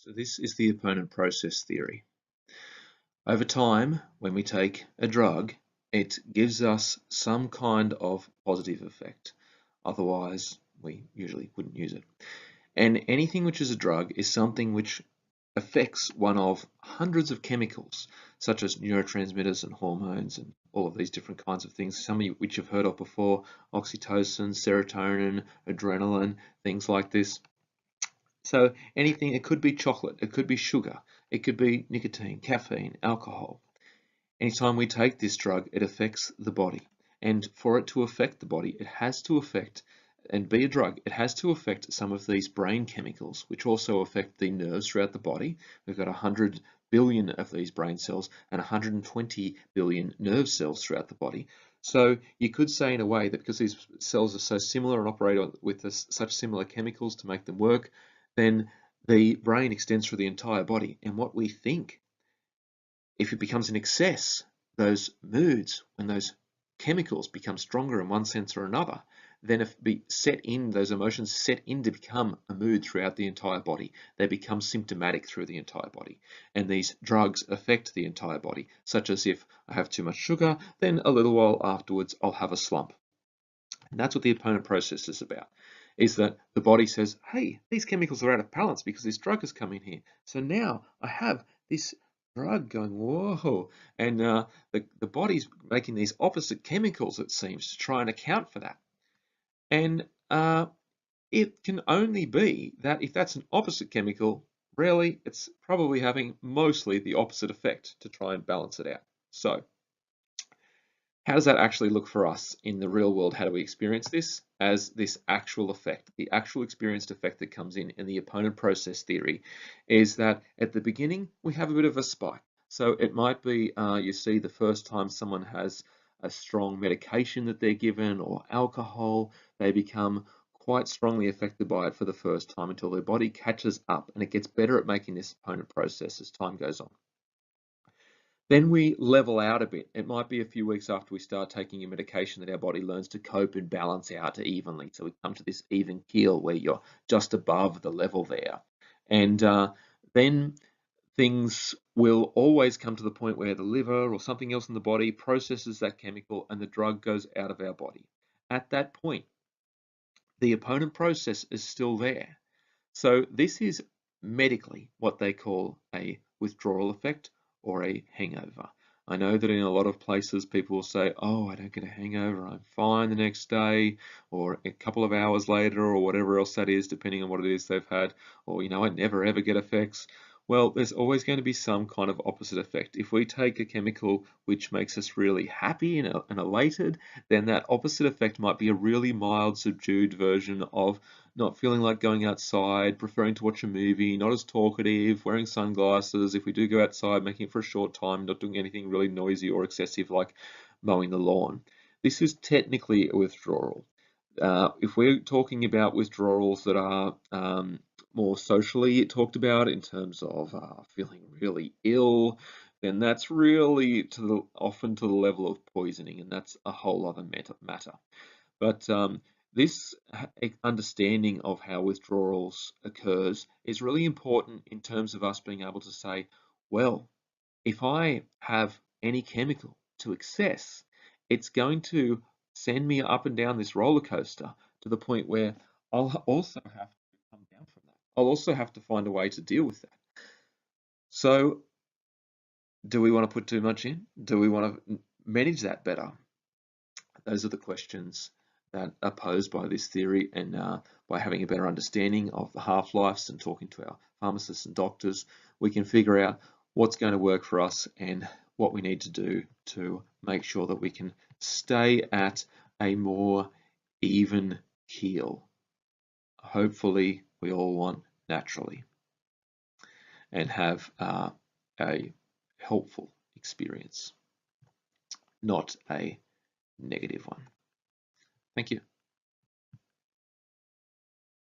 So this is the opponent process theory. Over time, when we take a drug, it gives us some kind of positive effect. Otherwise, we usually wouldn't use it. And anything which is a drug is something which affects one of hundreds of chemicals, such as neurotransmitters and hormones and all of these different kinds of things, some of which you've heard of before: oxytocin, serotonin, adrenaline, things like this. So anything, it could be chocolate, it could be sugar, it could be nicotine, caffeine, alcohol. Anytime we take this drug, it affects the body. And for it to affect the body, it has to affect, and be a drug, it has to affect some of these brain chemicals, which also affect the nerves throughout the body. We've got 100 billion of these brain cells and 120 billion nerve cells throughout the body. So you could say in a way that because these cells are so similar and operate with such similar chemicals to make them work, then the brain extends through the entire body. And what we think, if it becomes in excess, those moods, when those chemicals become stronger in one sense or another, then if those emotions set in to become a mood throughout the entire body, they become symptomatic through the entire body. And these drugs affect the entire body, such as if I have too much sugar, then a little while afterwards, I'll have a slump. And that's what the opponent process is about, is that the body says, hey, these chemicals are out of balance because this drug has come in here. So now I have this drug going, whoa, and the body's making these opposite chemicals, it seems, to try and account for that. And it can only be that if that's an opposite chemical, really, it's probably having mostly the opposite effect to try and balance it out. So how does that actually look for us in the real world? How do we experience this as this actual effect? The actual experienced effect that comes in the opponent process theory is that at the beginning, we have a bit of a spike. So it might be, you see the first time someone has a strong medication that they're given or alcohol, they become quite strongly affected by it for the first time until their body catches up and it gets better at making this opponent process as time goes on. Then we level out a bit. It might be a few weeks after we start taking a medication that our body learns to cope and balance out evenly. So we come to this even keel where you're just above the level there. And then things will always come to the point where the liver or something else in the body processes that chemical and the drug goes out of our body. At that point, the opponent process is still there. So this is medically what they call a withdrawal effect or a hangover. I know that in a lot of places people will say, oh, I don't get a hangover, I'm fine the next day, or a couple of hours later, or whatever else that is, depending on what it is they've had, or, I never ever get effects. Well, there's always going to be some kind of opposite effect. If we take a chemical which makes us really happy and elated, then that opposite effect might be a really mild, subdued version of not feeling like going outside, preferring to watch a movie, not as talkative, wearing sunglasses. If we do go outside, making it for a short time, not doing anything really noisy or excessive like mowing the lawn. This is technically a withdrawal. If we're talking about withdrawals that are more socially talked about in terms of feeling really ill, then that's really often to the level of poisoning, and that's a whole other matter. But this understanding of how withdrawals occurs is really important in terms of us being able to say, well, if I have any chemical to excess, it's going to send me up and down this roller coaster to the point where I'll also have to come down from that. I'll also have to find a way to deal with that. So do we want to put too much in? Do we want to manage that better? Those are the questions that are posed by this theory, and by having a better understanding of the half-lives and talking to our pharmacists and doctors, we can figure out what's going to work for us and what we need to do to make sure that we can stay at a more even keel. Hopefully, we all want naturally and have a helpful experience, not a negative one. Thank you.